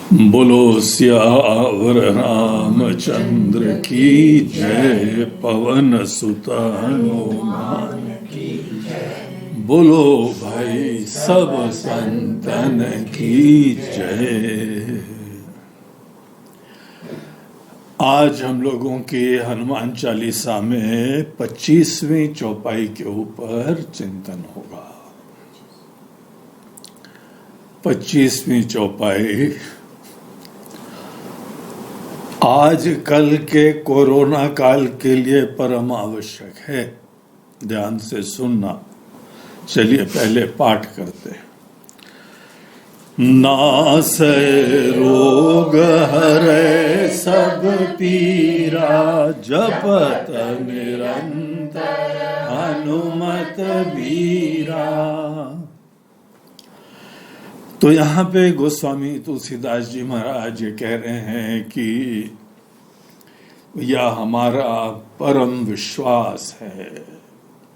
बोलो सियावर रामचंद्र की जय, पवन सुत हनुमान की जय। बोलो भाई सब संतन की जय। आज हम लोगों के हनुमान चालीसा में 25वीं चौपाई के ऊपर चिंतन होगा। 25वीं चौपाई आज कल के कोरोना काल के लिए परम आवश्यक है। ध्यान से सुनना। चलिए पहले पाठ करते हैं। नासै रोग हरै सब पीरा, जपत निरंतर हनुमत बीरा। तो यहाँ पे गोस्वामी तुलसीदास जी महाराज ये कह रहे हैं कि यह हमारा परम विश्वास है,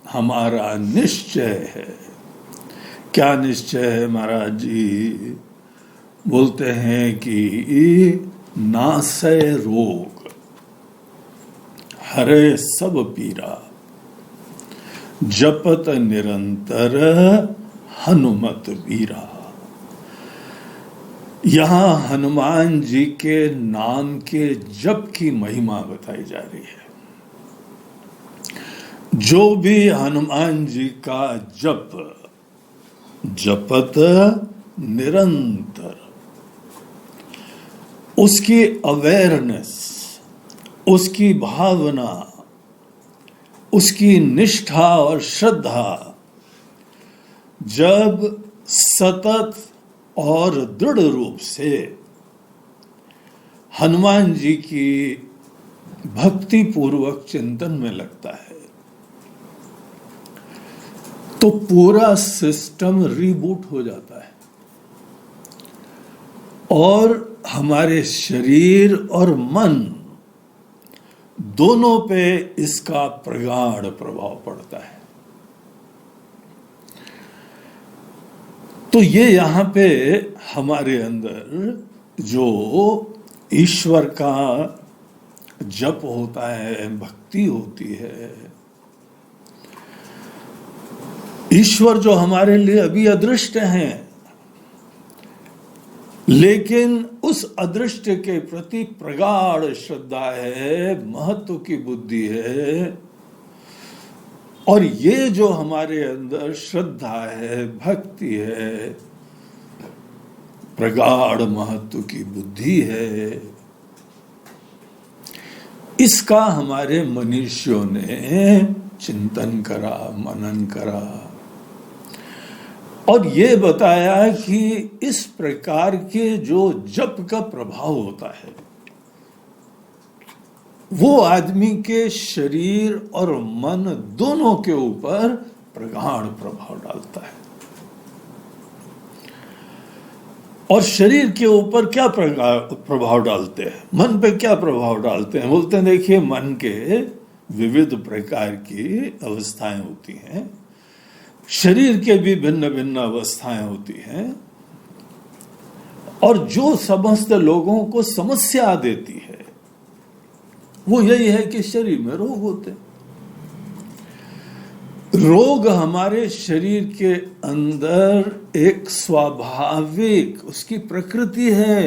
हमारा निश्चय है। क्या निश्चय है महाराज जी? बोलते हैं कि नासै रोग हरे सब पीरा, जपत निरंतर हनुमत बीरा। यहाँ हनुमान जी के नाम के जप की महिमा बताई जा रही है। जो भी हनुमान जी का जप, जपत निरंतर, उसकी अवेयरनेस, उसकी भावना, उसकी निष्ठा और श्रद्धा जब सतत और दृढ़ रूप से हनुमान जी की भक्ति पूर्वक चिंतन में लगता है, तो पूरा सिस्टम रीबूट हो जाता है और हमारे शरीर और मन दोनों पे इसका प्रगाढ़ प्रभाव पड़ता है। तो ये यहाँ पे हमारे अंदर जो ईश्वर का जप होता है, भक्ति होती है, ईश्वर जो हमारे लिए अभी अदृष्ट हैं, लेकिन उस अदृष्ट के प्रति प्रगाढ़ श्रद्धा है, महत्व की बुद्धि है। और ये जो हमारे अंदर श्रद्धा है, भक्ति है, प्रगाढ़ महत्व की बुद्धि है, इसका हमारे मनुष्यों ने चिंतन करा, मनन करा और ये बताया कि इस प्रकार के जो जप का प्रभाव होता है वो आदमी के शरीर और मन दोनों के ऊपर प्रगाढ़ प्रभाव डालता है। और शरीर के ऊपर क्या प्रभाव डालते हैं, मन पे क्या प्रभाव डालते हैं? बोलते हैं देखिए, मन के विविध प्रकार की अवस्थाएं होती हैं, शरीर के भी भिन्न भिन्न अवस्थाएं होती हैं, और जो समस्त लोगों को समस्या देती है वो यही है कि शरीर में रोग होते हैं। रोग हमारे शरीर के अंदर एक स्वाभाविक उसकी प्रकृति है।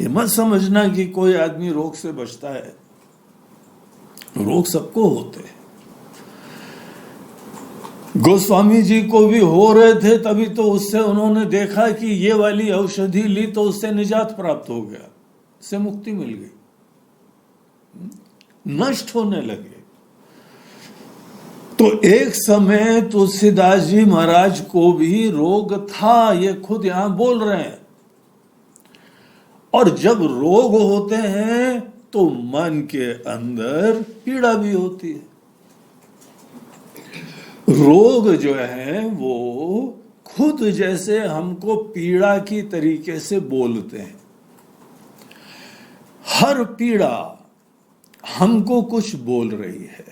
ये मत समझना कि कोई आदमी रोग से बचता है, रोग सबको होते हैं। गोस्वामी जी को भी हो रहे थे, तभी तो उससे उन्होंने देखा कि ये वाली औषधि ली तो उससे निजात प्राप्त हो गया, उससे मुक्ति मिल गई, नष्ट होने लगे। तो एक समय तुलसीदास जी महाराज को भी रोग था, ये खुद यहां बोल रहे हैं। और जब रोग होते हैं तो मन के अंदर पीड़ा भी होती है। रोग जो है वो खुद जैसे हमको पीड़ा की तरीके से बोलते हैं। हर पीड़ा हमको कुछ बोल रही है।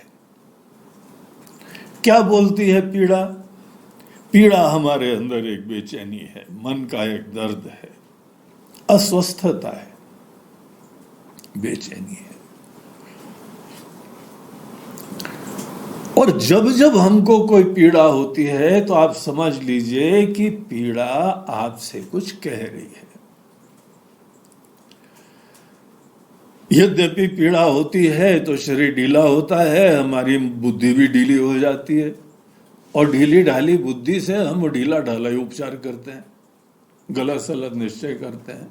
क्या बोलती है पीड़ा? पीड़ा हमारे अंदर एक बेचैनी है, मन का एक दर्द है, अस्वस्थता है, बेचैनी है। और जब जब हमको कोई पीड़ा होती है तो आप समझ लीजिए कि पीड़ा आपसे कुछ कह रही है। यद्यपि पीड़ा होती है तो शरीर ढीला होता है, हमारी बुद्धि भी ढीली हो जाती है, और ढीली ढाली बुद्धि से हम ढीला ढाला ही उपचार करते हैं, गलत सलत निश्चय करते हैं।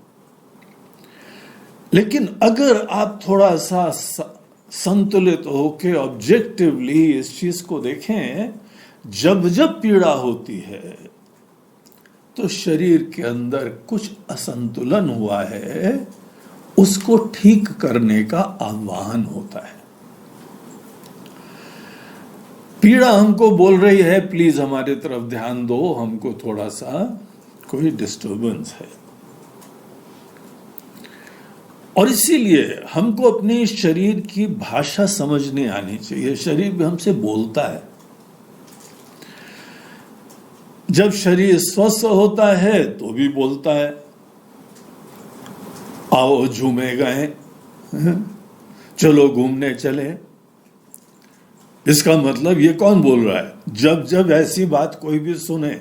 लेकिन अगर आप थोड़ा सा संतुलित होके ऑब्जेक्टिवली इस चीज को देखें, जब जब पीड़ा होती है तो शरीर के अंदर कुछ असंतुलन हुआ है, उसको ठीक करने का आह्वान होता है। पीड़ा हमको बोल रही है प्लीज हमारे तरफ ध्यान दो, हमको थोड़ा सा कोई डिस्टर्बेंस है। और इसीलिए हमको अपने शरीर की भाषा समझने आनी चाहिए। शरीर भी हमसे बोलता है। जब शरीर स्वस्थ होता है तो भी बोलता है, आओ झूमे गए, चलो घूमने चले। इसका मतलब ये कौन बोल रहा है? जब जब ऐसी बात कोई भी सुने,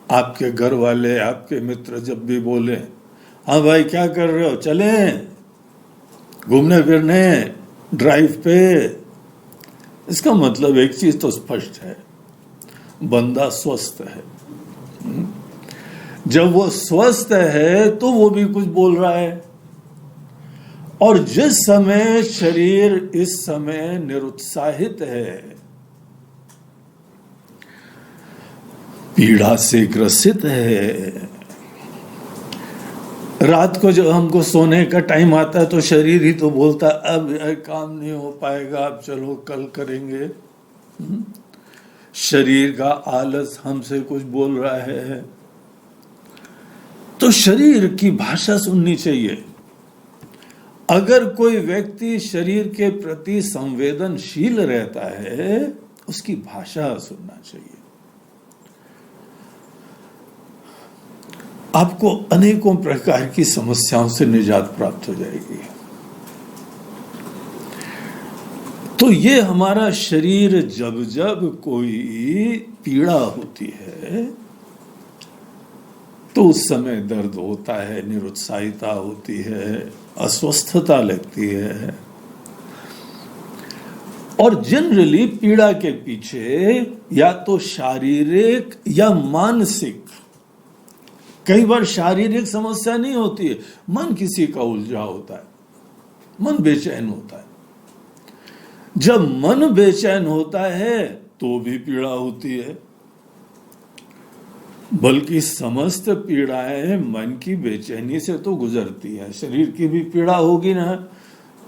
आपके घर वाले, आपके मित्र जब भी बोले, हाँ भाई क्या कर रहे हो, चले घूमने फिरने, ड्राइव पे, इसका मतलब एक चीज तो स्पष्ट है, बंदा स्वस्थ है। जब वो स्वस्थ है तो वो भी कुछ बोल रहा है। और जिस समय शरीर इस समय निरुत्साहित है, पीड़ा से ग्रसित है, रात को जब हमको सोने का टाइम आता है तो शरीर ही तो बोलता है अब काम नहीं हो पाएगा, अब चलो कल करेंगे। शरीर का आलस हमसे कुछ बोल रहा है। तो शरीर की भाषा सुननी चाहिए। अगर कोई व्यक्ति शरीर के प्रति संवेदनशील रहता है, उसकी भाषा सुनना चाहिए। आपको अनेकों प्रकार की समस्याओं से निजात प्राप्त हो जाएगी। तो ये हमारा शरीर जब जब कोई पीड़ा होती है तो उस समय दर्द होता है, निरुत्साहिता होती है, अस्वस्थता लगती है। और जनरली पीड़ा के पीछे या तो शारीरिक या मानसिक, कई बार शारीरिक समस्या नहीं होती है, मन किसी का उलझा होता है, मन बेचैन होता है। जब मन बेचैन होता है तो भी पीड़ा होती है। बल्कि समस्त पीड़ाएं मन की बेचैनी से तो गुजरती है। शरीर की भी पीड़ा होगी ना,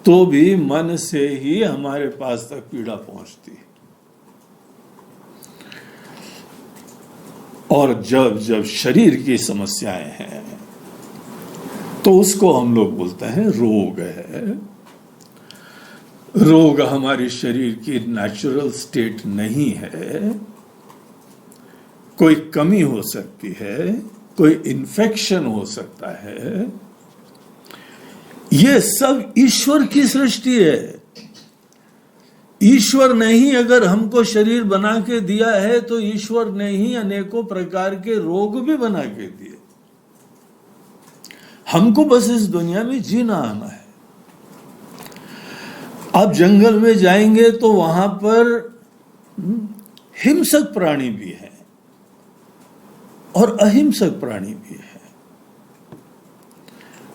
तो भी मन से ही हमारे पास तक पीड़ा पहुंचती है। और जब जब शरीर की समस्याएं हैं तो उसको हम लोग बोलते हैं रोग है। रोग हमारे शरीर की नेचुरल स्टेट नहीं है। कोई कमी हो सकती है, कोई इन्फेक्शन हो सकता है। ये सब ईश्वर की सृष्टि है। ईश्वर ने ही अगर हमको शरीर बना के दिया है तो ईश्वर ने ही अनेकों प्रकार के रोग भी बना के दिए। हमको बस इस दुनिया में जीना आना है। आप जंगल में जाएंगे तो वहां पर हिंसक प्राणी भी है और अहिंसक प्राणी भी है।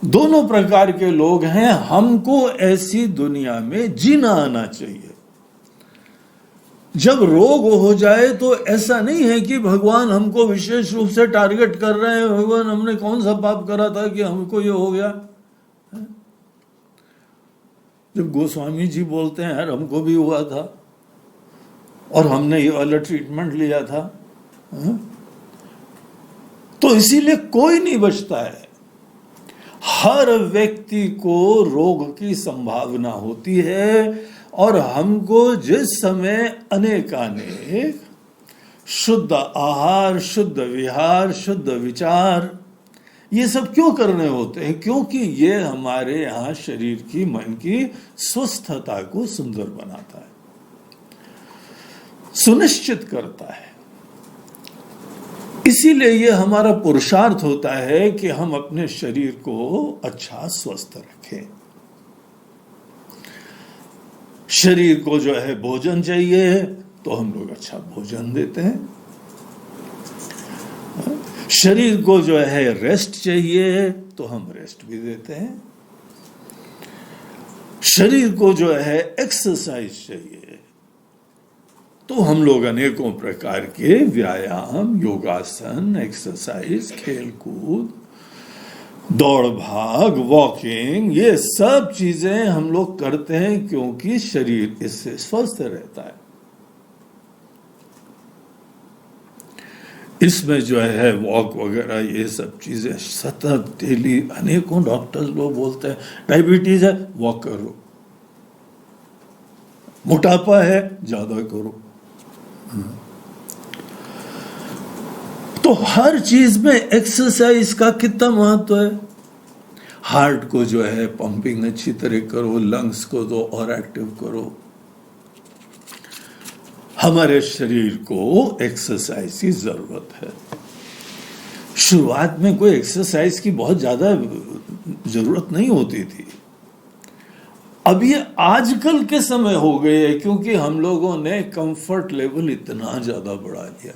दोनों प्रकार के लोग हैं। हमको ऐसी दुनिया में जीना आना चाहिए। जब रोग हो जाए तो ऐसा नहीं है कि भगवान हमको विशेष रूप से टारगेट कर रहे हैं, भगवान हमने कौन सा पाप करा था कि हमको ये हो गया। जब गोस्वामी जी बोलते हैं यार हमको भी हुआ था और हमने ये वाला ट्रीटमेंट लिया था, तो इसीलिए कोई नहीं बचता है। हर व्यक्ति को रोग की संभावना होती है। और हमको जिस समय अनेकानेक शुद्ध आहार, शुद्ध विहार, शुद्ध विचार, ये सब क्यों करने होते हैं? क्योंकि ये हमारे यहाँ शरीर की, मन की स्वस्थता को सुंदर बनाता है, सुनिश्चित करता है। इसीलिए ये हमारा पुरुषार्थ होता है कि हम अपने शरीर को अच्छा स्वस्थ रखें। शरीर को जो है भोजन चाहिए तो हम लोग अच्छा भोजन देते हैं। शरीर को जो है रेस्ट चाहिए तो हम रेस्ट भी देते हैं। शरीर को जो है एक्सरसाइज चाहिए तो हम लोग अनेकों प्रकार के व्यायाम, योगासन, एक्सरसाइज, खेल कूद, दौड़ भाग, वॉकिंग, ये सब चीजें हम लोग करते हैं क्योंकि शरीर इससे स्वस्थ रहता है। इसमें जो है वॉक वगैरह ये सब चीजें सतत डेली, अनेकों डॉक्टर्स लोग बोलते हैं डायबिटीज है वॉक करो, मोटापा है ज्यादा करो। तो हर चीज में एक्सरसाइज का कितना महत्व है। हार्ट को जो है पंपिंग अच्छी तरह करो, लंग्स को तो और एक्टिव करो। हमारे शरीर को एक्सरसाइज की जरूरत है। शुरुआत में कोई एक्सरसाइज की बहुत ज्यादा जरूरत नहीं होती थी। अब ये आजकल के समय हो गए है क्योंकि हम लोगों ने कंफर्ट लेवल इतना ज्यादा बढ़ा लिया।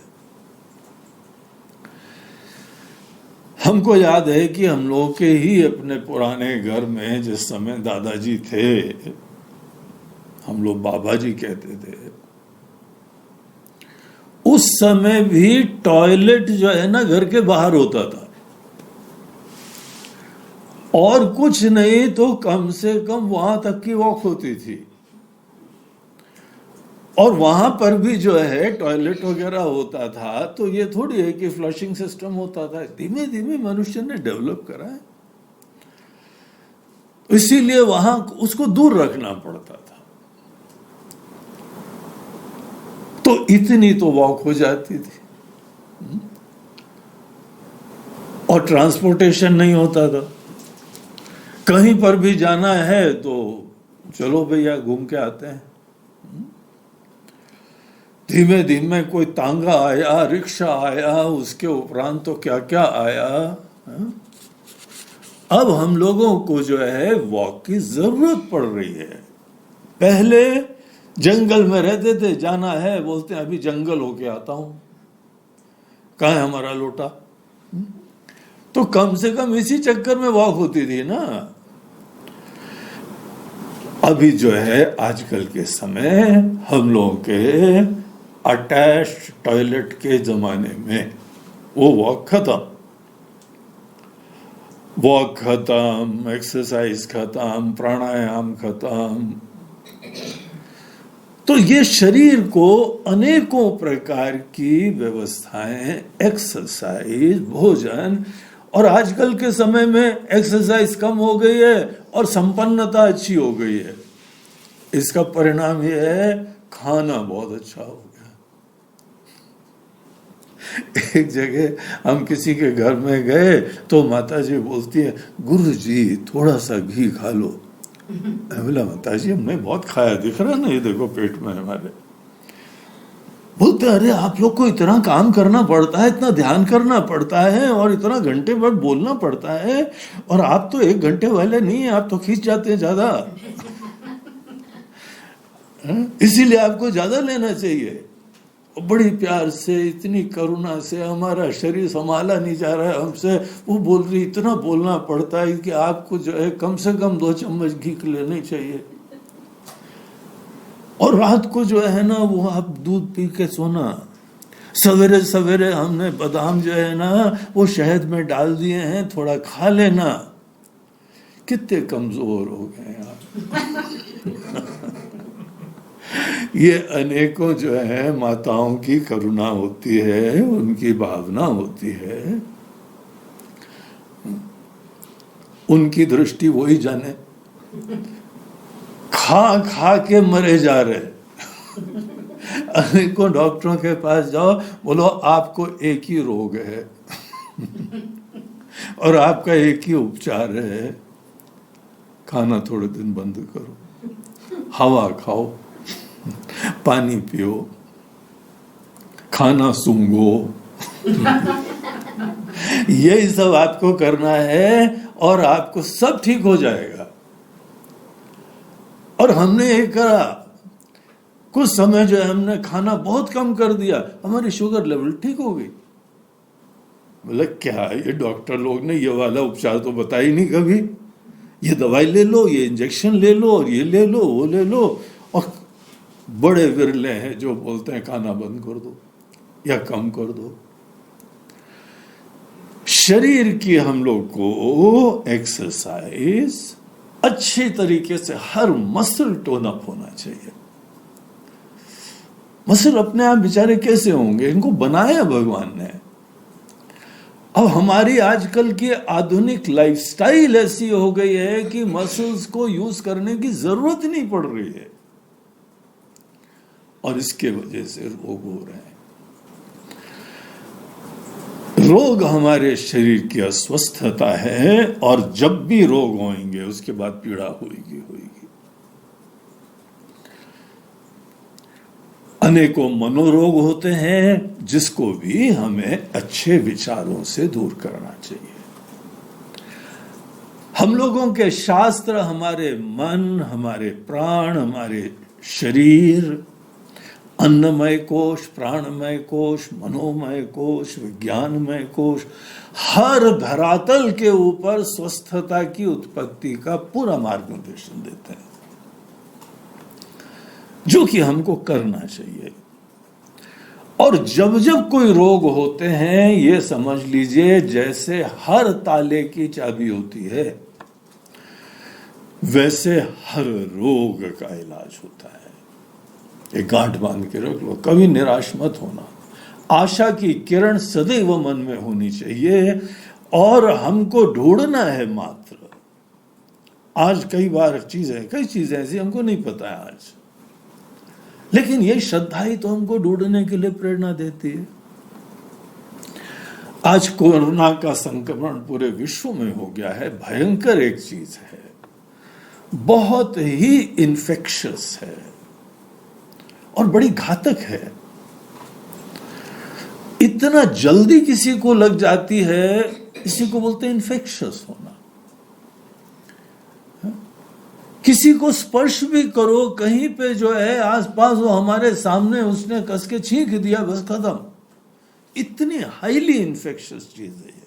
हमको याद है कि हम लोग के ही अपने पुराने घर में जिस समय दादाजी थे, हम लोग बाबा जी कहते थे, उस समय भी टॉयलेट जो है ना घर के बाहर होता था, और कुछ नहीं तो कम से कम वहां तक की वॉक होती थी। और वहां पर भी जो है टॉयलेट वगैरह होता था, तो ये थोड़ी है कि फ्लशिंग सिस्टम होता था। धीमे धीमे मनुष्य ने डेवलप करा है, इसीलिए वहां उसको दूर रखना पड़ता था। तो इतनी तो वॉक हो जाती थी, और ट्रांसपोर्टेशन नहीं होता था। कहीं पर भी जाना है तो चलो भैया घूम के आते हैं। धीमे धीमे कोई तांगा आया, रिक्शा आया, उसके उपरांत तो क्या क्या आया। अब हम लोगों को जो है वॉक की जरूरत पड़ रही है। पहले जंगल में रहते थे, जाना है बोलते हैं अभी जंगल होके आता हूं, कहाँ है हमारा लोटा। तो कम से कम इसी चक्कर में वॉक होती थी ना। अभी जो है आजकल के समय हम लोगों के अटैच्ड टॉयलेट के जमाने में वो वॉक खत्म, वॉक खत्म, एक्सरसाइज खत्म, प्राणायाम खत्म। तो ये शरीर को अनेकों प्रकार की व्यवस्थाएं, एक्सरसाइज, भोजन, और आजकल के समय में एक्सरसाइज कम हो गई है और संपन्नता अच्छी हो गई है। इसका परिणाम यह है खाना बहुत अच्छा हो गया। एक जगह हम किसी के घर में गए तो माता जी बोलती है, गुरु जी थोड़ा सा घी खा लो। बोला माता जी हमने बहुत खाया, दिख रहा ना ये देखो पेट में हमारे। बोलते अरे आप लोग को इतना काम करना पड़ता है, इतना ध्यान करना पड़ता है, और इतना घंटे भर बोलना पड़ता है, और आप तो 1 घंटे वाले नहीं है, आप तो खींच जाते हैं ज्यादा। इसीलिए आपको ज्यादा लेना चाहिए। बड़ी प्यार से, इतनी करुणा से, हमारा शरीर संभाला नहीं जा रहा है हमसे, वो बोल रही इतना बोलना पड़ता है कि आपको जो है कम से कम 2 चम्मच घी लेने चाहिए, और रात को जो है ना वो आप दूध पी के सोना। सवेरे सवेरे हमने बादाम जो है ना वो शहद में डाल दिए हैं, थोड़ा खा लेना। कितने कमजोर हो गए आप। ये अनेकों जो है माताओं की करुणा होती है, उनकी भावना होती है, उनकी दृष्टि वही जाने। खा खा के मरे जा रहे। अनेकों डॉक्टरों के पास जाओ, बोलो आपको एक ही रोग है। और आपका एक ही उपचार है, खाना थोड़े दिन बंद करो, हवा खाओ, पानी पियो, खाना सूंघो, यही सब आपको करना है और आपको सब ठीक हो जाएगा। और हमने ये करा, कुछ समय जो है हमने खाना बहुत कम कर दिया, हमारी शुगर लेवल ठीक हो गई। बोला क्या ये डॉक्टर लोग ने ये वाला उपचार तो बताया ही नहीं कभी, ये दवाई ले लो, ये इंजेक्शन ले लो, और ये ले लो, वो ले लो, और बड़े विरले हैं जो बोलते हैं खाना बंद कर दो या कम कर दो। शरीर की हम लोग को एक्सरसाइज अच्छी तरीके से, हर मसल टोन अप होना चाहिए। मसल अपने आप बेचारे कैसे होंगे, इनको बनाया भगवान ने। अब हमारी आजकल की आधुनिक लाइफस्टाइल ऐसी हो गई है कि मसल्स को यूज करने की जरूरत नहीं पड़ रही है, और इसके वजह से रोग हो रहे हैं। रोग हमारे शरीर की अस्वस्थता है, और जब भी रोग होंगे उसके बाद पीड़ा होगी। अनेकों मनोरोग होते हैं, जिसको भी हमें अच्छे विचारों से दूर करना चाहिए। हम लोगों के शास्त्र हमारे मन, हमारे प्राण, हमारे शरीर, अन्नमय कोश, प्राणमय कोश, मनोमय कोश, विज्ञानमय कोश, हर धरातल के ऊपर स्वस्थता की उत्पत्ति का पूरा मार्गदर्शन देते हैं, जो कि हमको करना चाहिए। और जब जब कोई रोग होते हैं, ये समझ लीजिए जैसे हर ताले की चाबी होती है, वैसे हर रोग का इलाज होता है। एक गांठ बांध के रख लो, कभी निराश मत होना। आशा की किरण सदैव मन में होनी चाहिए, और हमको ढूंढना है मात्र। आज कई चीजें ऐसी हमको नहीं पता है आज, लेकिन ये श्रद्धा ही तो हमको ढूंढने के लिए प्रेरणा देती है। आज कोरोना का संक्रमण पूरे विश्व में हो गया है, भयंकर एक चीज है, बहुत ही इन्फेक्शियस है और बड़ी घातक है। इतना जल्दी किसी को लग जाती है, इसी को बोलते हैं इन्फेक्शियस होना। किसी को स्पर्श भी करो कहीं पे, जो है आसपास, वो हमारे सामने उसने कस के छींक दिया, बस खत्म। इतनी हाईली इन्फेक्शियस चीज है ये।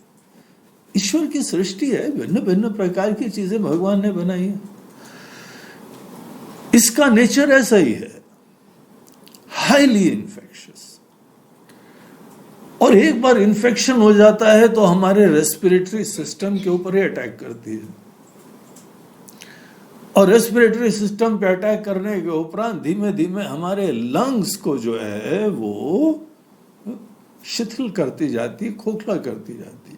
ईश्वर की सृष्टि है, भिन्न भिन्न प्रकार की चीजें भगवान ने बनाई है, इसका नेचर ऐसा ही है, हाईली इन्फेक्शियस। और एक बार इन्फेक्शन हो जाता है तो हमारे रेस्पिरेटरी सिस्टम के ऊपर ही अटैक करती है, और रेस्पिरेटरी सिस्टम पे अटैक करने के उपरांत धीमे धीमे हमारे लंग्स को जो है वो शिथिल करती जाती, खोखला करती जाती,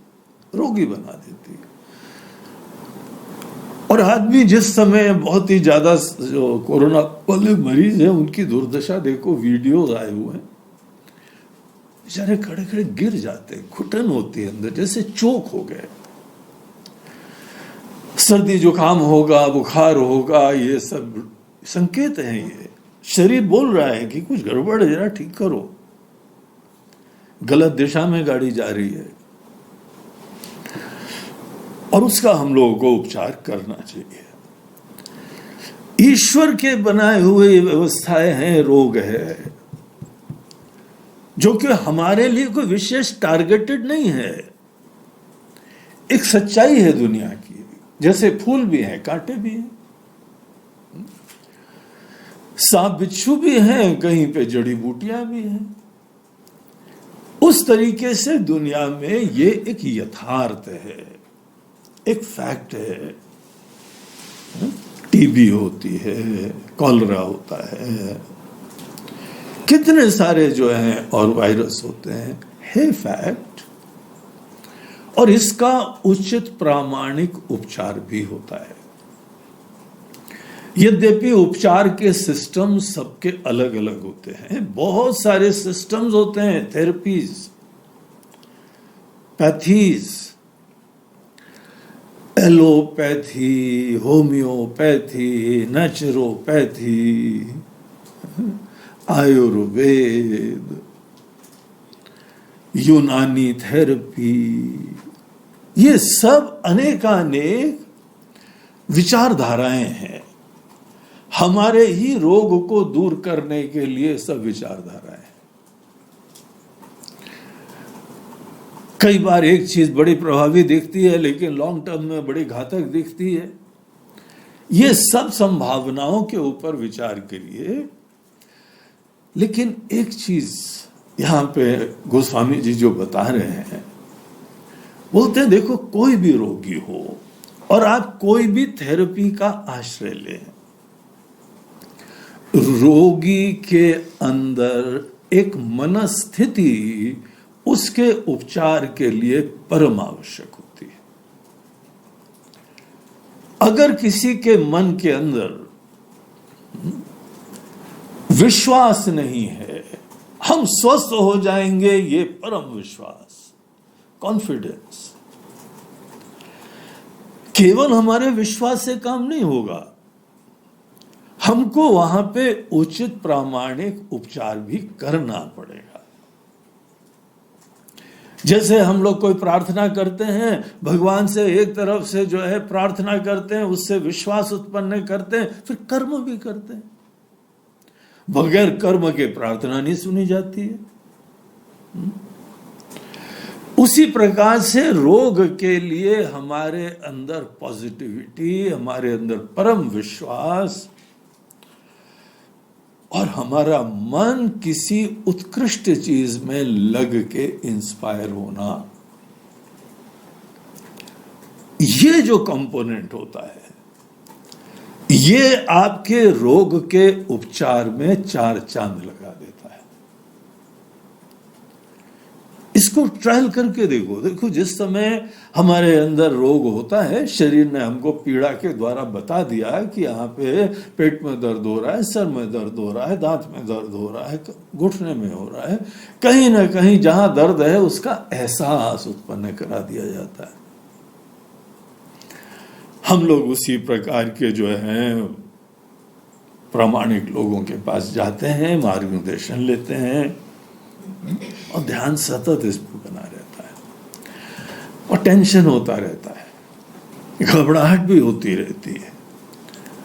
रोगी बना देती है। और आदमी जिस समय बहुत ही ज्यादा जो कोरोना वाले मरीज हैं, उनकी दुर्दशा देखो, वीडियोस आए हुए हैं, बेचारे खड़े खड़े गिर जाते, घुटन होती है अंदर, जैसे चोक हो गए। सर्दी जुकाम होगा, बुखार होगा, ये सब संकेत हैं। ये शरीर बोल रहा है कि कुछ गड़बड़ है, जरा ठीक करो, गलत दिशा में गाड़ी जा रही है, और उसका हम लोगों को उपचार करना चाहिए। ईश्वर के बनाए हुए व्यवस्थाएं हैं, रोग है, जो कि हमारे लिए कोई विशेष टारगेटेड नहीं है। एक सच्चाई है दुनिया की, जैसे फूल भी हैं, कांटे भी हैं, सांप बिच्छू भी हैं, कहीं पे जड़ी बूटियां भी हैं। उस तरीके से दुनिया में ये एक यथार्थ है, एक फैक्ट है। टीबी होती है, कॉलरा होता है, कितने सारे जो हैं और वायरस होते हैं, है फैक्ट। और इसका उचित प्रामाणिक उपचार भी होता है। यद्यपि उपचार के सिस्टम सबके अलग अलग होते हैं, बहुत सारे सिस्टम्स होते हैं, therapies, pathies, allopathy, homeopathy, naturopathy, Ayurveda, यूनानी थेरेपी, ये सब अनेकानेक विचारधाराएं हैं। हमारे ही रोग को दूर करने के लिए सब विचारधाराएं। कई बार एक चीज बड़ी प्रभावी दिखती है लेकिन लॉन्ग टर्म में बड़ी घातक दिखती है। ये सब संभावनाओं के ऊपर विचार करिए। लेकिन एक चीज यहां पे गोस्वामी जी जो बता रहे हैं, बोलते हैं देखो कोई भी रोगी हो और आप कोई भी थेरेपी का आश्रय लें, रोगी के अंदर एक मनस्थिति उसके उपचार के लिए परम आवश्यक होती है। अगर किसी के मन के अंदर विश्वास नहीं है, हम स्वस्थ हो जाएंगे, ये परम विश्वास, कॉन्फिडेंस, केवल हमारे विश्वास से काम नहीं होगा, हमको वहां पे उचित प्रामाणिक उपचार भी करना पड़ेगा। जैसे हम लोग कोई प्रार्थना करते हैं, भगवान से एक तरफ से जो है प्रार्थना करते हैं, उससे विश्वास उत्पन्न करते हैं, फिर कर्म भी करते हैं। बगैर कर्म के प्रार्थना नहीं सुनी जाती है। उसी प्रकार से रोग के लिए हमारे अंदर पॉजिटिविटी, हमारे अंदर परम विश्वास और हमारा मन किसी उत्कृष्ट चीज में लग के इंस्पायर होना, ये जो कंपोनेंट होता है, ये आपके रोग के उपचार में चार चांद लगा देता है। इसको ट्रायल करके देखो। देखो जिस समय हमारे अंदर रोग होता है, शरीर ने हमको पीड़ा के द्वारा बता दिया कि यहाँ पे पेट में दर्द हो रहा है, सर में दर्द हो रहा है, दांत में दर्द हो रहा है, घुटने में हो रहा है, कहीं ना कहीं जहां दर्द है उसका एहसास उत्पन्न करा दिया जाता है। हम लोग उसी प्रकार के जो हैं प्रामाणिक लोगों के पास जाते हैं, मार्गदर्शन लेते हैं और ध्यान सतत इस पर बना रहता है और टेंशन होता रहता है, घबराहट भी होती रहती है।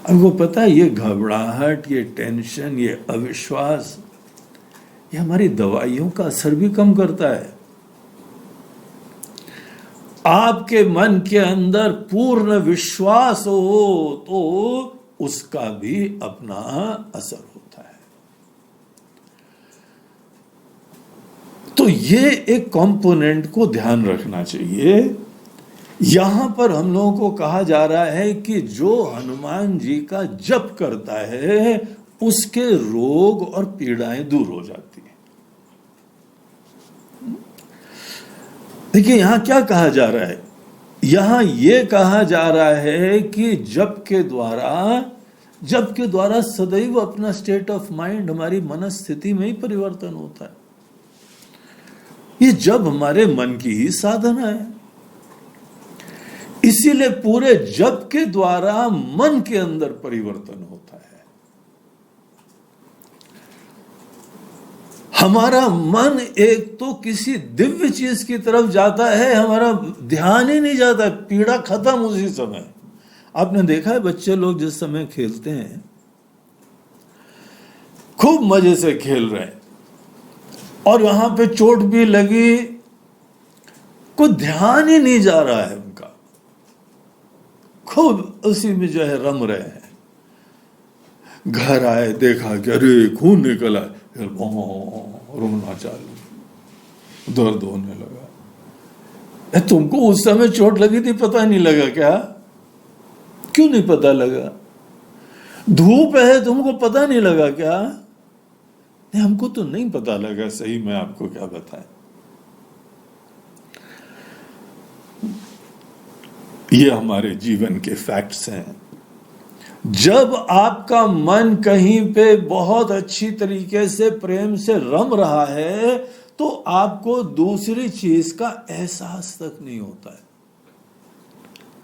आपको पता है ये घबराहट, ये टेंशन, ये अविश्वास, ये हमारी दवाइयों का असर भी कम करता है। आपके मन के अंदर पूर्ण विश्वास हो तो उसका भी अपना असर होता है। तो ये एक कंपोनेंट को ध्यान रखना चाहिए। यहां पर हम लोगों को कहा जा रहा है कि जो हनुमान जी का जप करता है उसके रोग और पीड़ाएं दूर हो जाती है। देखिए यहां क्या कहा जा रहा है, यहां यह कहा जा रहा है कि जप के द्वारा सदैव अपना स्टेट ऑफ माइंड, हमारी मनस्थिति में ही परिवर्तन होता है। ये जब हमारे मन की ही साधना है, इसीलिए पूरे जप के द्वारा मन के अंदर परिवर्तन होता है। हमारा मन एक तो किसी दिव्य चीज की तरफ जाता है, हमारा ध्यान ही नहीं जाता, पीड़ा खत्म उसी समय। आपने देखा है बच्चे लोग जिस समय खेलते हैं, खूब मजे से खेल रहे हैं और वहां पे चोट भी लगी, कोई ध्यान ही नहीं जा रहा है उनका, खूब उसी में जो है रम रहे हैं। घर आए, देखा कि अरे खून निकला, रोना चालू, दर्द होने लगा। तुमको उस समय चोट लगी थी, पता नहीं लगा क्या? क्यों नहीं पता लगा? धूप है, तुमको पता नहीं लगा क्या? नहीं, हमको तो नहीं पता लगा। सही में आपको क्या बताएं, ये हमारे जीवन के फैक्ट्स हैं। जब आपका मन कहीं पे बहुत अच्छी तरीके से प्रेम से रम रहा है तो आपको दूसरी चीज का एहसास तक नहीं होता है।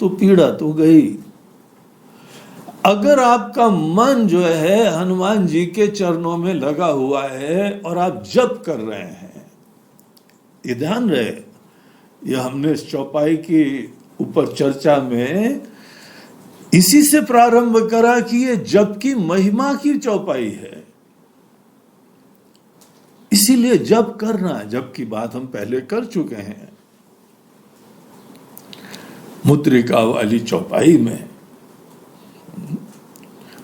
तो पीड़ा तो गई। अगर आपका मन जो है हनुमान जी के चरणों में लगा हुआ है और आप जप कर रहे हैं, ये ध्यान रहे, ये हमने इस चौपाई की ऊपर चर्चा में इसी से प्रारंभ करा कि ये जप की महिमा की चौपाई है, इसीलिए जप करना है। जप की बात हम पहले कर चुके हैं मुद्रिका वाली चौपाई में।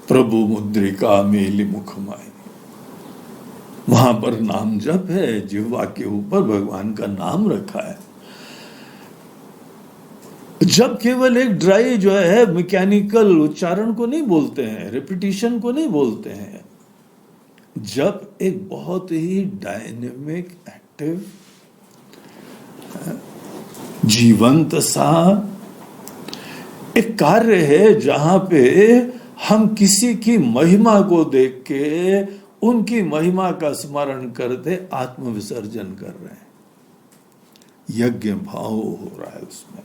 प्रभु मुद्रिका मेली मुखमाई, वहां पर नाम जप है, जिह्वा के ऊपर भगवान का नाम रखा है। जब केवल एक ड्राई जो है मैकेनिकल उच्चारण को नहीं बोलते हैं, रिपीटिशन को नहीं बोलते हैं। जब एक बहुत ही डायनेमिक, एक्टिव, जीवंत सा एक कार्य है जहां पे हम किसी की महिमा को देख के उनकी महिमा का स्मरण करते आत्मविसर्जन कर रहे हैं। यज्ञ भाव हो रहा है उसमें।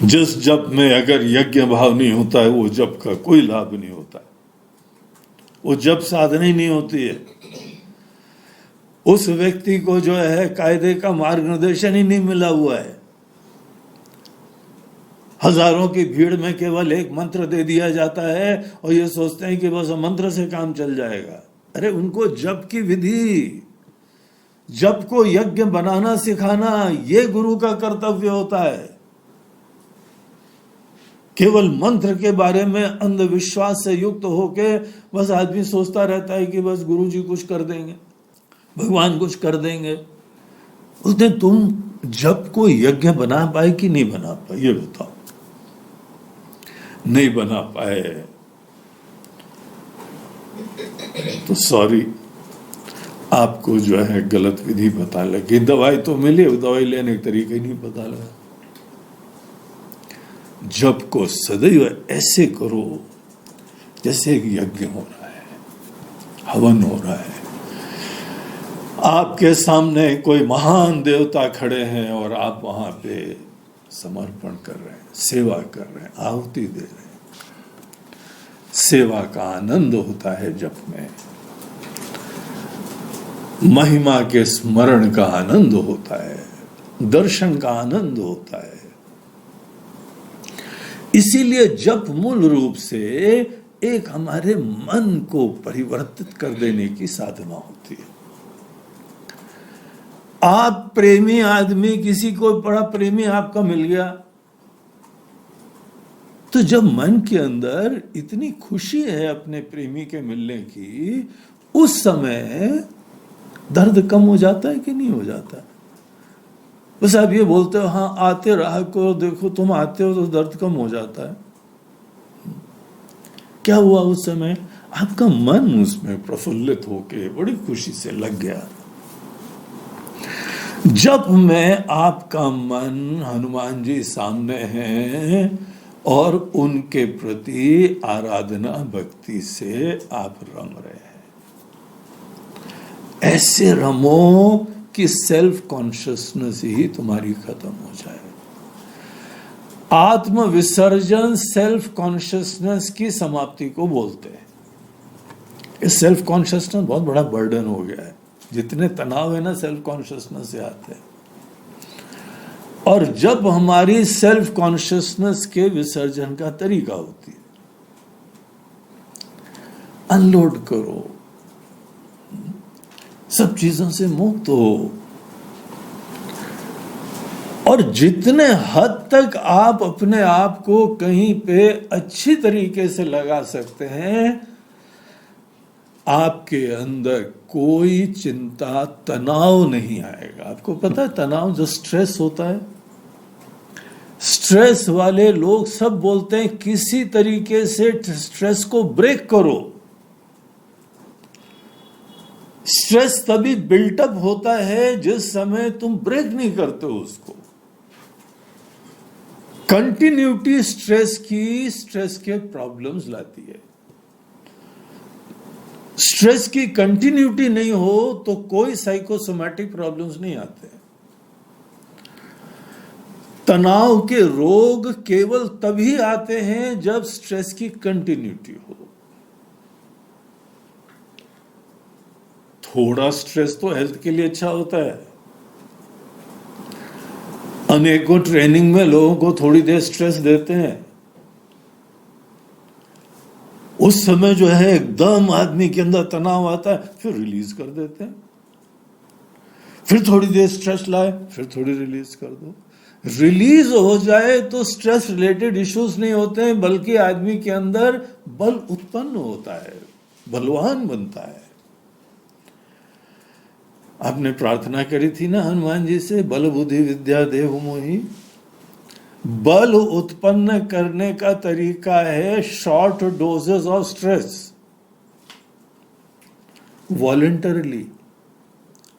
जिस जप में अगर यज्ञ भाव नहीं होता है, वो जप का कोई लाभ नहीं होता है, वो जप साधना ही नहीं होती है। उस व्यक्ति को जो है कायदे का मार्गदर्शन ही नहीं मिला हुआ है। हजारों की भीड़ में केवल एक मंत्र दे दिया जाता है और ये सोचते हैं कि बस मंत्र से काम चल जाएगा। अरे उनको जप की विधि, जप को यज्ञ बनाना सिखाना, ये गुरु का कर्तव्य होता है। केवल मंत्र के बारे में अंधविश्वास से युक्त होके बस आदमी सोचता रहता है कि बस गुरु जी कुछ कर देंगे, भगवान कुछ कर देंगे। उसने तुम जप को यज्ञ बना पाए कि नहीं बना पाए, ये बताओ। नहीं बना पाए तो सॉरी, आपको जो है गलत विधि पता लगी। दवाई तो मिली, दवाई लेने का तरीका ही नहीं पता लगा। जप को सदैव ऐसे करो जैसे एक यज्ञ हो रहा है, हवन हो रहा है। आपके सामने कोई महान देवता खड़े हैं और आप वहां पे समर्पण कर रहे हैं, सेवा कर रहे हैं, आहुति दे रहे हैं। सेवा का आनंद होता है जप में, महिमा के स्मरण का आनंद होता है, दर्शन का आनंद होता है। इसीलिए जप मूल रूप से एक हमारे मन को परिवर्तित कर देने की साधना होती है। आप प्रेमी आदमी, किसी को बड़ा प्रेमी आपका मिल गया, तो जब मन के अंदर इतनी खुशी है अपने प्रेमी के मिलने की, उस समय दर्द कम हो जाता है कि नहीं हो जाता? बस आप ये बोलते हो हाँ आते रहा को, देखो तुम आते हो तो दर्द कम हो जाता है। क्या हुआ उस समय? आपका मन उसमें प्रफुल्लित होके बड़ी खुशी से लग गया। जब में आपका मन हनुमान जी सामने हैं और उनके प्रति आराधना भक्ति से आप रम रहे हैं, ऐसे रमो कि सेल्फ कॉन्शियसनेस ही तुम्हारी खत्म हो जाए। आत्म विसर्जन सेल्फ कॉन्शियसनेस की समाप्ति को बोलते हैं। इस सेल्फ कॉन्शियसनेस बहुत बड़ा बर्डन हो गया है। जितने तनाव है ना सेल्फ कॉन्शियसनेस से आते हैं। और जब हमारी सेल्फ कॉन्शियसनेस के विसर्जन का तरीका होती है, अनलोड करो, सब चीजों से मुक्त हो। और जितने हद तक आप अपने आप को कहीं पे अच्छी तरीके से लगा सकते हैं, आपके अंदर कोई चिंता, तनाव नहीं आएगा। आपको पता है तनाव जो स्ट्रेस होता है, स्ट्रेस वाले लोग सब बोलते हैं किसी तरीके से स्ट्रेस को ब्रेक करो। स्ट्रेस तभी बिल्टअप होता है जिस समय तुम ब्रेक नहीं करते हो उसको। कंटिन्यूटी स्ट्रेस के प्रॉब्लम्स लाती है। स्ट्रेस की कंटिन्यूटी नहीं हो तो कोई साइकोसोमैटिक प्रॉब्लम्स नहीं आते। तनाव के रोग केवल तभी आते हैं जब स्ट्रेस की कंटिन्यूटी हो। थोड़ा स्ट्रेस तो हेल्थ के लिए अच्छा होता है। अनेकों ट्रेनिंग में लोगों को थोड़ी देर स्ट्रेस देते हैं, उस समय जो है एकदम आदमी के अंदर तनाव आता है, फिर रिलीज कर देते हैं। फिर थोड़ी देर स्ट्रेस लाए, फिर थोड़ी रिलीज कर दो। रिलीज हो जाए तो स्ट्रेस रिलेटेड इश्यूज नहीं होते हैं, बल्कि आदमी के अंदर बल उत्पन्न होता है, बलवान बनता है। आपने प्रार्थना करी थी ना हनुमान जी से, बल बुद्धि विद्या देहु मोहि। बल उत्पन्न करने का तरीका है short doses of stress, voluntarily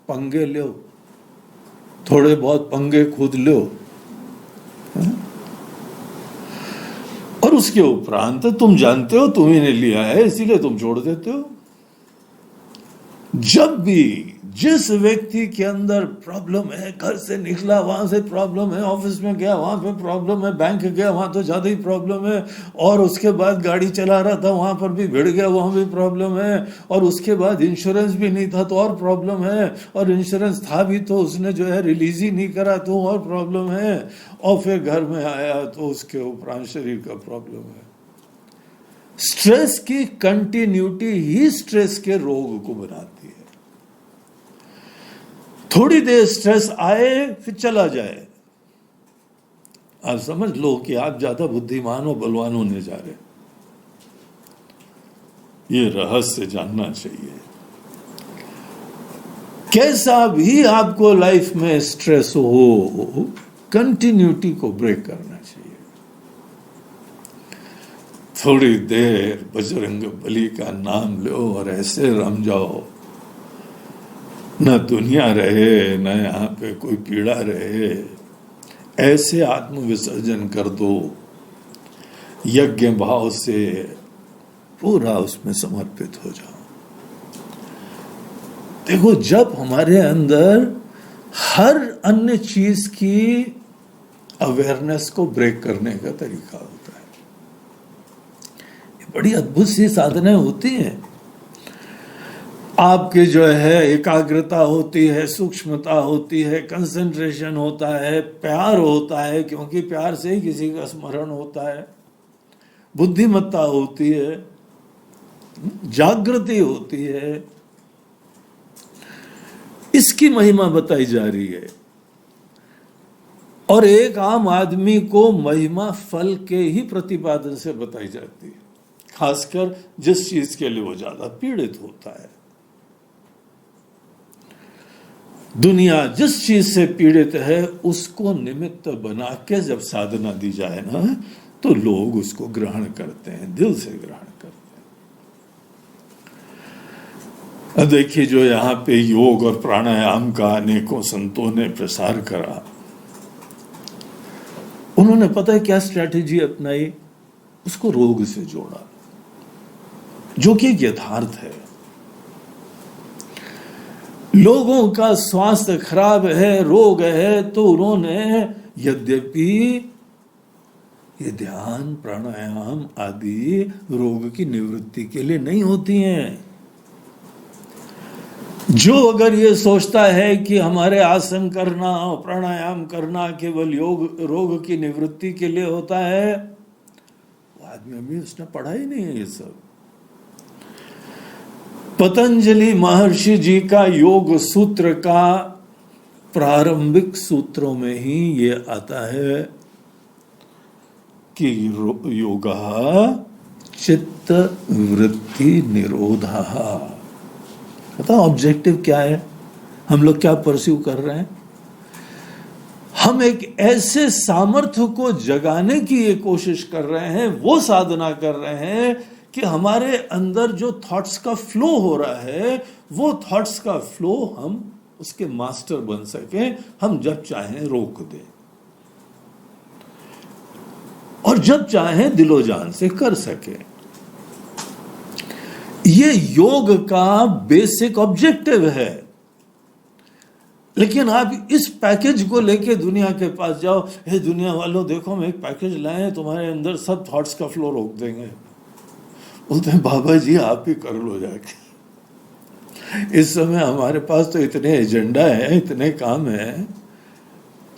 पंगे लो, थोड़े बहुत पंगे खुद लो, और उसके उपरांत तुम जानते हो तुम ही ने लिया है इसीलिए तुम छोड़ देते हो। जब भी जिस व्यक्ति के अंदर प्रॉब्लम है, घर से निकला वहां से प्रॉब्लम है, ऑफिस में गया वहां पे प्रॉब्लम है, बैंक गया वहां तो ज्यादा ही प्रॉब्लम है, और उसके बाद गाड़ी चला रहा था वहां पर भी भिड़ गया, वहां भी प्रॉब्लम है, और उसके बाद इंश्योरेंस भी नहीं था तो और प्रॉब्लम है, और इंश्योरेंस था भी तो उसने जो है रिलीज ही नहीं करा तो और प्रॉब्लम है, और फिर घर में आया तो उसके उपरांत शरीर का प्रॉब्लम है। स्ट्रेस की कंटिन्यूटी ही स्ट्रेस के रोग को बनाती है। थोड़ी देर स्ट्रेस आए फिर चला जाए, आप समझ लो कि आप ज्यादा बुद्धिमान और बलवान होने जा रहे। ये रहस्य जानना चाहिए। कैसा भी आपको लाइफ में स्ट्रेस हो, कंटिन्यूटी को ब्रेक करना चाहिए। थोड़ी देर बजरंग बली का नाम लो और ऐसे रम जाओ, न दुनिया रहे न यहां पे कोई पीड़ा रहे, ऐसे आत्मविसर्जन कर दो, यज्ञ भाव से पूरा उसमें समर्पित हो जाओ। देखो, जब हमारे अंदर हर अन्य चीज की अवेयरनेस को ब्रेक करने का तरीका होता है, ये बड़ी अद्भुत सी साधनाएं होती हैं। आपके जो है एकाग्रता होती है, सूक्ष्मता होती है, कंसंट्रेशन होता है, प्यार होता है, क्योंकि प्यार से ही किसी का स्मरण होता है, बुद्धिमत्ता होती है, जागृति होती है। इसकी महिमा बताई जा रही है। और एक आम आदमी को महिमा फल के ही प्रतिपादन से बताई जाती है, खासकर जिस चीज के लिए वो ज्यादा पीड़ित होता है। दुनिया जिस चीज से पीड़ित है उसको निमित्त बना के जब साधना दी जाए ना, तो लोग उसको ग्रहण करते हैं, दिल से ग्रहण करते हैं। देखिए, जो यहाँ पे योग और प्राणायाम का अनेकों संतों ने प्रसार करा, उन्होंने पता है क्या स्ट्रैटेजी अपनाई? उसको रोग से जोड़ा, जो कि एक यथार्थ है। लोगों का स्वास्थ्य खराब है, रोग है, तो उन्होंने यद्यपि ये ध्यान प्राणायाम आदि रोग की निवृत्ति के लिए नहीं होती हैं। जो अगर ये सोचता है कि हमारे आसन करना और प्राणायाम करना केवल रोग की निवृत्ति के लिए होता है, वो आदमी अभी उसने पढ़ा ही नहीं है ये सब। पतंजलि महर्षि जी का योग सूत्र का प्रारंभिक सूत्रों में ही ये आता है कि योगा चित्त वृत्ति निरोधा। पता ऑब्जेक्टिव क्या है? हम लोग क्या परस्यू कर रहे हैं? हम एक ऐसे सामर्थ्य को जगाने की ये कोशिश कर रहे हैं, वो साधना कर रहे हैं कि हमारे अंदर जो थॉट्स का फ्लो हो रहा है, वो थॉट्स का फ्लो हम उसके मास्टर बन सकें, हम जब चाहें रोक दें और जब चाहें दिलो जान से कर सकें। ये योग का बेसिक ऑब्जेक्टिव है। लेकिन आप इस पैकेज को लेके दुनिया के पास जाओ, हे दुनिया वालों देखो हम एक पैकेज लाए हैं, तुम्हारे अंदर सब थॉट्स का फ्लो रोक देंगे। बोलते हैं बाबा जी आप ही कर लो जाके। इस समय हमारे पास तो इतने एजेंडा है, इतने काम है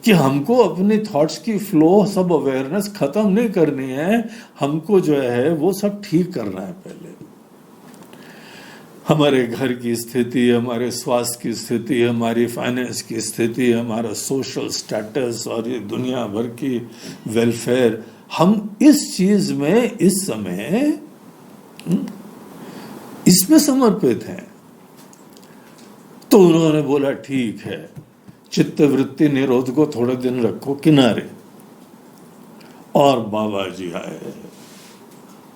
कि हमको अपनी थॉट्स की फ्लो, सब अवेयरनेस खत्म नहीं करनी है, हमको जो है वो सब ठीक करना है। पहले हमारे घर की स्थिति, हमारे स्वास्थ्य की स्थिति, हमारी फाइनेंस की स्थिति, हमारा सोशल स्टेटस और ये दुनिया भर की वेलफेयर, हम इस चीज में इस समय इसमें समर्पित हैं। तो उन्होंने बोला ठीक है, चित्त वृत्ति निरोध को थोड़े दिन रखो किनारे। और बाबा जी आए,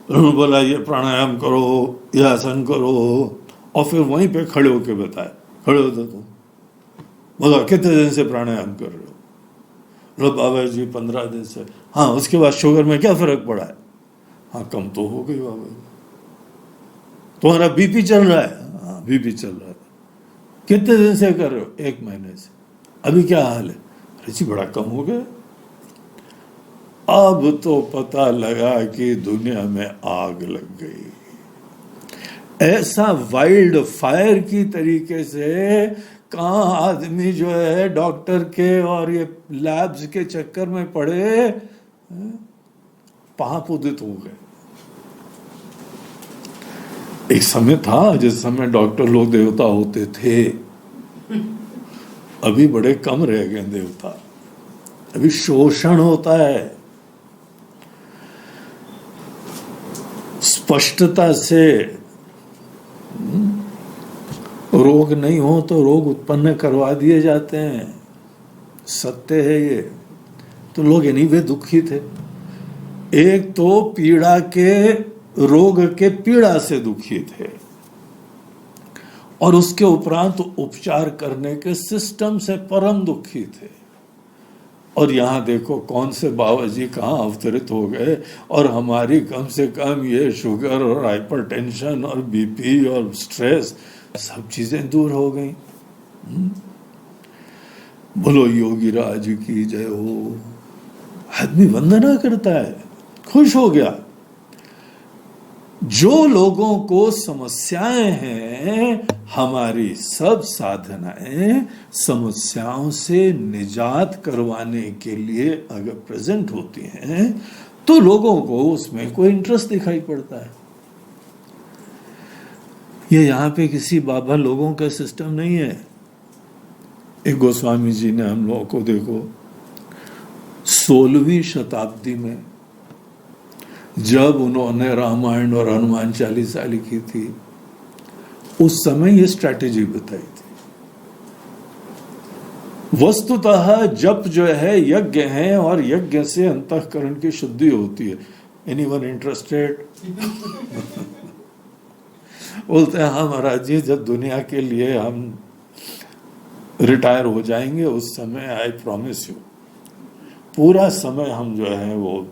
उन्होंने बोला ये प्राणायाम करो, ये आसन करो, और फिर वहीं पे खड़े होके बताए, खड़े होते तुम बोला कितने दिन से प्राणायाम कर रहे हो? बोला बाबा जी 15 दिन से। हाँ, उसके बाद शुगर में क्या फर्क पड़ा है? हाँ कम तो हो गई बाबा जी। तुम्हारा बीपी चल रहा है? हाँ बीपी चल रहा है। कितने दिन से कर रहे हो? 1 महीने से। अभी क्या हाल है? अरे जी बड़ा कम हो गया। अब तो पता लगा कि दुनिया में आग लग गई। ऐसा वाइल्ड फायर की तरीके से कहाँ आदमी जो है डॉक्टर के और ये लैब्स के चक्कर में पड़े, पाप उदित हो गए। एक समय था जिस समय डॉक्टर लोग देवता होते थे, अभी बड़े कम रह गए देवता। अभी शोषण होता है। स्पष्टता से रोग नहीं हो तो रोग उत्पन्न करवा दिए जाते हैं, सत्य है ये। तो लोग यानी वे दुखी थे। एक तो पीड़ा के, रोग के पीड़ा से दुखी थे, और उसके उपरांत उपचार करने के सिस्टम से परम दुखी थे। और यहाँ देखो कौन से बाबा जी कहाँ अवतरित हो गए, और हमारी कम से कम ये शुगर और हाइपरटेंशन और बीपी और स्ट्रेस सब चीजें दूर हो गई। बोलो योगी राज की जय हो। आदमी वंदना करता है, खुश हो गया। जो लोगों को समस्याएं हैं, हमारी सब साधनाएं समस्याओं से निजात करवाने के लिए अगर प्रेजेंट होती हैं तो लोगों को उसमें कोई इंटरेस्ट दिखाई पड़ता है। ये यहाँ पे किसी बाबा लोगों का सिस्टम नहीं है। एक गोस्वामी जी ने हम लोगों को देखो 16वीं शताब्दी में जब उन्होंने रामायण और हनुमान चालीसा लिखी थी, उस समय ये स्ट्रैटेजी बताई थी। वस्तुतः जप जो है यज्ञ है, और यज्ञ से अंतःकरण की शुद्धि होती है। Anyone interested? बोलते हैं हाँ महाराज जी, जब दुनिया के लिए हम रिटायर हो जाएंगे उस समय आई प्रॉमिस यू पूरा समय हम जो है वो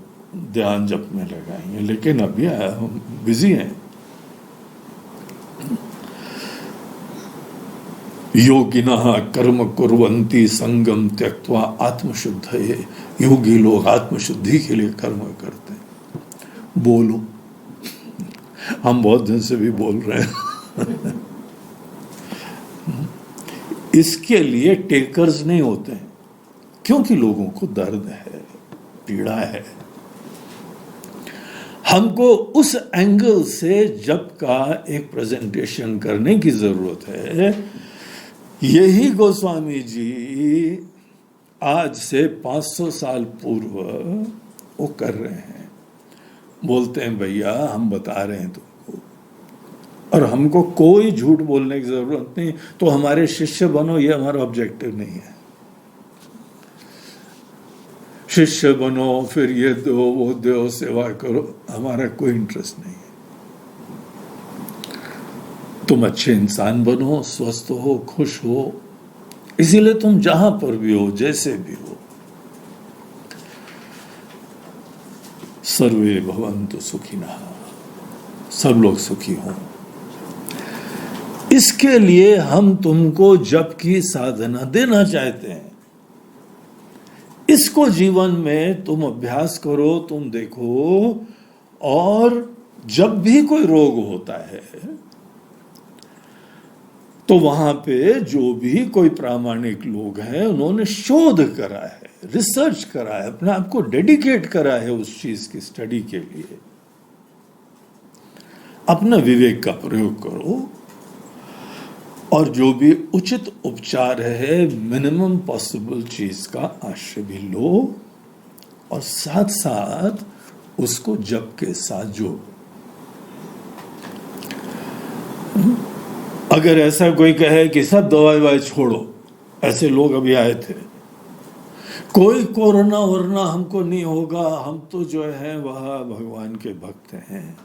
ध्यान जप में लगाएंगे, लेकिन अभी हम बिजी हैं। योगिनः कर्म कुर्वन्ति संगम त्यक्त्वा आत्मशुद्धये। योगी लोग आत्मशुद्धि के लिए कर्म करते हैं। बोलो, हम बहुत दिन से भी बोल रहे हैं। इसके लिए टेकर्स नहीं होते हैं, क्योंकि लोगों को दर्द है, पीड़ा है। हमको उस एंगल से जप का एक प्रेजेंटेशन करने की जरूरत है। यही गोस्वामी जी आज से 500 साल पूर्व वो कर रहे हैं। बोलते हैं भैया हम बता रहे हैं तुमको, और हमको कोई झूठ बोलने की जरूरत नहीं, तो हमारे शिष्य बनो, ये हमारा ऑब्जेक्टिव नहीं है। शिष्य बनो, फिर ये दो वो दो, सेवा करो, हमारा कोई इंटरेस्ट नहीं है। तुम अच्छे इंसान बनो, स्वस्थ हो, खुश हो, इसीलिए तुम जहां पर भी हो, जैसे भी हो। सर्वे भवन्तु सुखिनः, सब लोग सुखी हों। इसके लिए हम तुमको जप की साधना देना चाहते हैं। इसको जीवन में तुम अभ्यास करो, तुम देखो, और जब भी कोई रोग होता है तो वहां पे जो भी कोई प्रामाणिक लोग हैं उन्होंने शोध करा है, रिसर्च करा है, अपने आप को डेडिकेट करा है उस चीज की स्टडी के लिए। अपना विवेक का प्रयोग करो और जो भी उचित उपचार है मिनिमम पॉसिबल चीज का आश्रय भी लो और साथ साथ उसको जप के साथ जोड़ो। अगर ऐसा कोई कहे कि सब दवाई छोड़ो, ऐसे लोग अभी आए थे, कोई कोरोना वरना हमको नहीं होगा, हम तो जो है वह भगवान के भक्त हैं,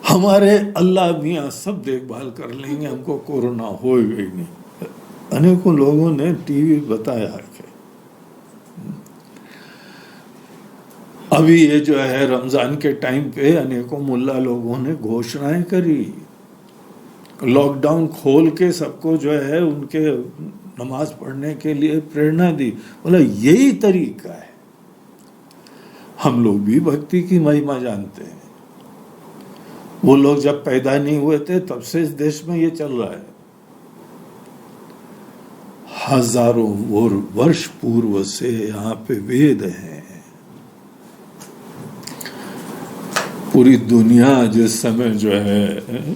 हमारे अल्लाह मियाँ सब देखभाल कर लेंगे, हमको कोरोना होएगा ही नहीं। अनेकों लोगों ने टीवी बताया कि अभी ये जो है रमजान के टाइम पे अनेकों मुल्ला लोगों ने घोषणाएं करी, लॉकडाउन खोल के सबको जो है उनके नमाज पढ़ने के लिए प्रेरणा दी। बोला यही तरीका है। हम लोग भी भक्ति की महिमा जानते हैं। वो लोग जब पैदा नहीं हुए थे तब से इस देश में ये चल रहा है। हजारों वर्ष पूर्व से यहाँ पे वेद हैं। पूरी दुनिया जिस समय जो है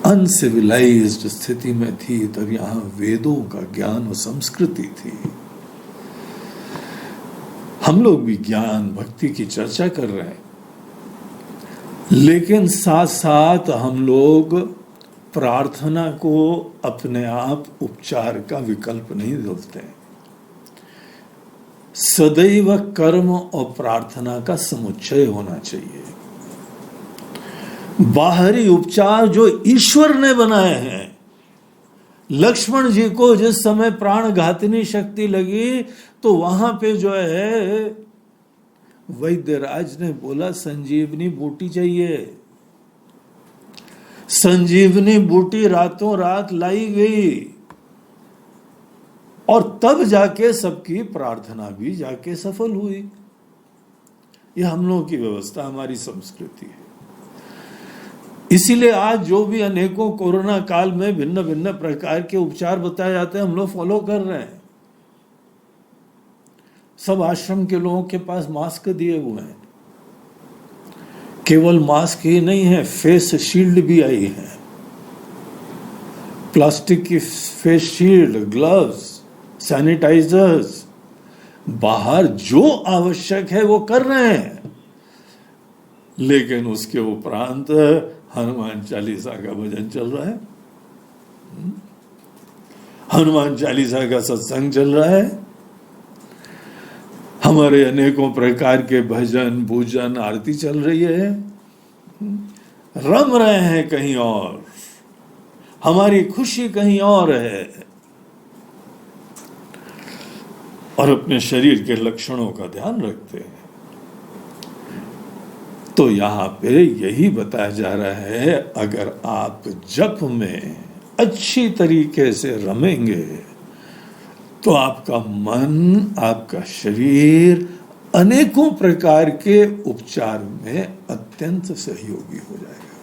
अनसिविलाइज्ड स्थिति में थी, तब यहाँ वेदों का ज्ञान और संस्कृति थी। हम लोग भी ज्ञान भक्ति की चर्चा कर रहे हैं, लेकिन साथ साथ हम लोग प्रार्थना को अपने आप उपचार का विकल्प नहीं देते। सदैव कर्म और प्रार्थना का समुच्चय होना चाहिए। बाहरी उपचार जो ईश्वर ने बनाए हैं, लक्ष्मण जी को जिस समय प्राण घातनी शक्ति लगी तो वहां पे जो है वैद्यराज ने बोला संजीवनी बूटी चाहिए। संजीवनी बूटी रातों रात लाई गई और तब जाके सबकी प्रार्थना भी जाके सफल हुई। ये हम लोगों की व्यवस्था, हमारी संस्कृति है। इसीलिए आज जो भी अनेकों कोरोना काल में भिन्न भिन्न प्रकार के उपचार बताए जाते हैं, हम लोग फॉलो कर रहे हैं। सब आश्रम के लोगों के पास मास्क दिए हुए हैं। केवल मास्क ही नहीं है, फेस शील्ड भी आई है। प्लास्टिक की फेस शील्ड, ग्लव्स, सैनिटाइजर्स, बाहर जो आवश्यक है वो कर रहे हैं। लेकिन उसके उपरांत हनुमान चालीसा का भजन चल रहा है, हनुमान चालीसा का सत्संग चल रहा है। हमारे अनेकों प्रकार के भजन पूजन आरती चल रही है। रम रहे हैं कहीं और, हमारी खुशी कहीं और है, और अपने शरीर के लक्षणों का ध्यान रखते हैं। तो यहाँ पे यही बताया जा रहा है, अगर आप जप में अच्छी तरीके से रमेंगे तो आपका मन, आपका शरीर अनेकों प्रकार के उपचार में अत्यंत सहयोगी हो जाएगा।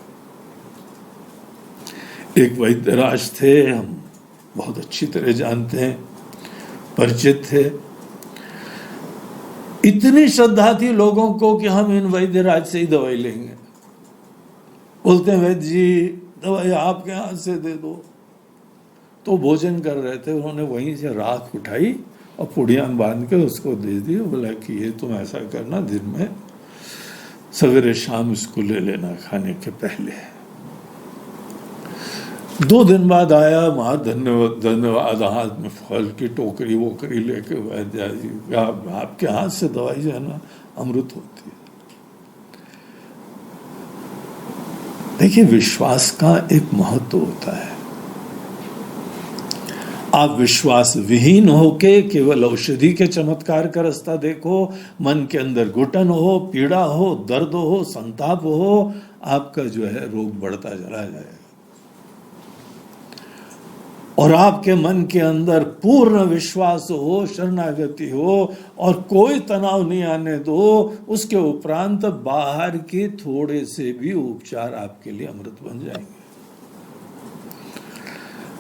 एक वैद्यराज थे, हम बहुत अच्छी तरह जानते हैं, परिचित थे। इतनी श्रद्धा थी लोगों को कि हम इन वैद्यराज से ही दवाई लेंगे। बोलते हैं वैद्य जी दवाई आपके हाथ से दे दो। तो भोजन कर रहे थे, उन्होंने वहीं से राख उठाई और पुड़िया बांध के उसको दे दी। बोला कि ये तुम ऐसा करना, दिन में सवेरे शाम इसको ले लेना खाने के पहले। 2 दिन बाद आया, वहां धन्यवाद हाथ में फल की टोकरी वोकरी लेके, वैद्य जी आपके हाथ से दवाई जो है ना अमृत होती है। देखिए विश्वास का एक महत्व होता है। आप विश्वास विहीन होके केवल औषधि के चमत्कार का रास्ता देखो, मन के अंदर घुटन हो, पीड़ा हो, दर्द हो, संताप हो, आपका जो है रोग बढ़ता चला जाएगा। और आपके मन के अंदर पूर्ण विश्वास हो, शरणागति हो और कोई तनाव नहीं आने दो, उसके उपरांत बाहर के थोड़े से भी उपचार आपके लिए अमृत बन जाएंगे।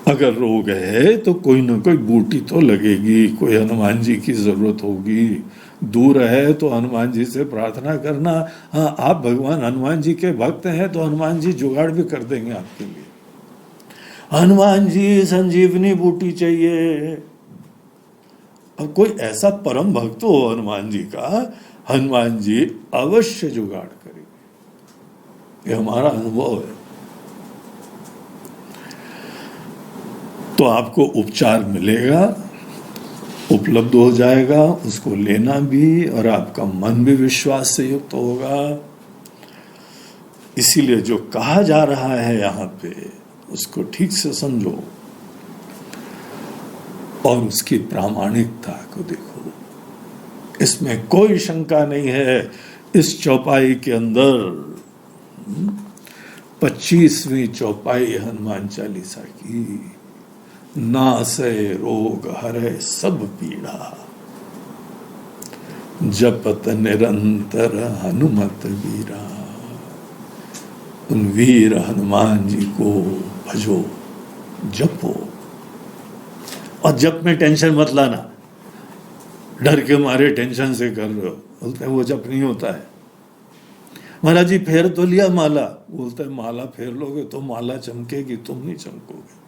अगर रोग है तो कोई ना कोई बूटी तो लगेगी, कोई हनुमान जी की जरूरत होगी। दूर है तो हनुमान जी से प्रार्थना करना। हाँ, आप भगवान हनुमान जी के भक्त हैं तो हनुमान जी जुगाड़ भी कर देंगे आपके लिए। हनुमान जी संजीवनी बूटी चाहिए, अब कोई ऐसा परम भक्त हो हनुमान जी का, हनुमान जी अवश्य जुगाड़ करेंगे। ये हमारा अनुभव है। तो आपको उपचार मिलेगा, उपलब्ध हो जाएगा, उसको लेना भी, और आपका मन भी विश्वास से युक्त होगा। इसीलिए जो कहा जा रहा है यहाँ पे, उसको ठीक से समझो और उसकी प्रामाणिकता को देखो। इसमें कोई शंका नहीं है। इस चौपाई के अंदर 25वीं चौपाई हनुमान चालीसा की, नासै रोग हरै सब पीड़ा, जपत निरंतर हनुमत वीरा। उन वीर हनुमान जी को भजो, जपो। और जप में टेंशन मत लाना, डर के मारे टेंशन से कर रहे हो, बोलते हैं वो जप नहीं होता है। महाराज जी फेर तो लिया माला, बोलते हैं माला फेर लोगे तो माला चमकेगी, तुम नहीं चमकोगे।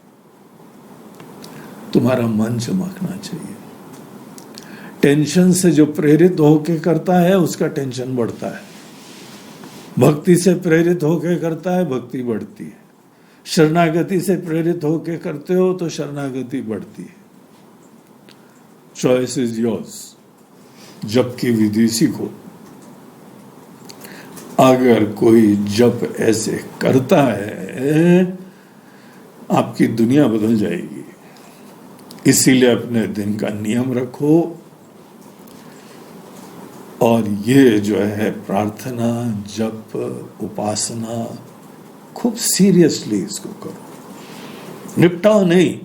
तुम्हारा मन चमकना चाहिए। टेंशन से जो प्रेरित होके करता है उसका टेंशन बढ़ता है, भक्ति से प्रेरित होके करता है भक्ति बढ़ती है, शरणागति से प्रेरित होके करते हो तो शरणागति बढ़ती है। Choice is yours. जप की विधि सीखो। अगर कोई जप ऐसे करता है, आपकी दुनिया बदल जाएगी। इसीलिए अपने दिन का नियम रखो और ये जो है प्रार्थना, जप, उपासना खूब सीरियसली इसको करो। निपटाओ नहीं।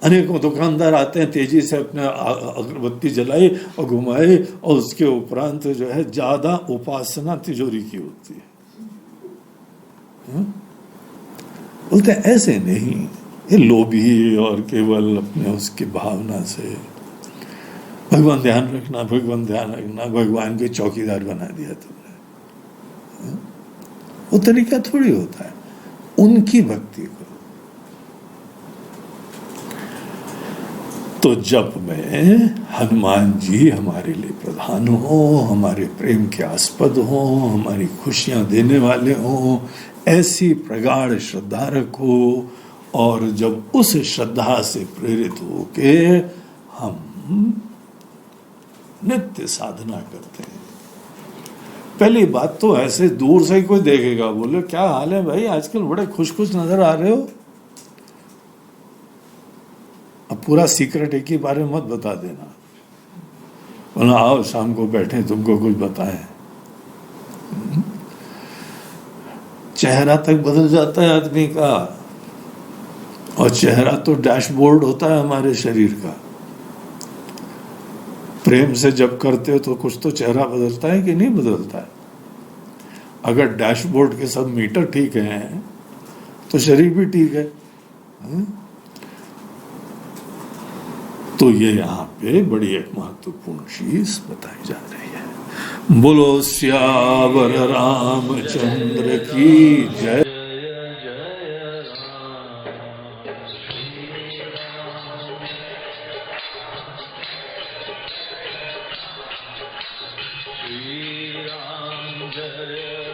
अनेकों दुकानदार आते हैं, तेजी से अपने अगरबत्ती जलाई और घुमाए, और उसके उपरांत जो है ज्यादा उपासना तिजोरी की होती है। बोलते हैं ऐसे नहीं, ये लोभी और केवल अपने उसकी भावना से भगवान ध्यान रखना, भगवान ध्यान रखना, भगवान के चौकीदार बना दिया तुमने। वो तरीका थोड़ी होता है। उनकी भक्ति को तो जप में हनुमान जी हमारे लिए प्रधान हो, हमारे प्रेम के आस्पद हो, हमारी खुशियां देने वाले हो, ऐसी प्रगाढ़ श्रद्धा रखो। और जब उस श्रद्धा से प्रेरित होके हम नित्य साधना करते हैं। पहली बात तो ऐसे दूर से ही कोई देखेगा, बोले क्या हाल है भाई, आजकल बड़े खुश खुश नजर आ रहे हो। अब पूरा सीक्रेट एक ही बारे में मत बता देना, बोला आओ शाम को बैठे तुमको कुछ बताएं। चेहरा तक बदल जाता है आदमी का, और चेहरा तो डैशबोर्ड होता है हमारे शरीर का। प्रेम से जब करते हो तो कुछ तो चेहरा बदलता है कि नहीं बदलता है। अगर डैशबोर्ड के सब मीटर ठीक हैं तो शरीर भी ठीक है। तो ये यहाँ पे बड़ी एक महत्वपूर्ण चीज बताई जा रही है। बोलो सियावर रामचंद्र की जय। Jai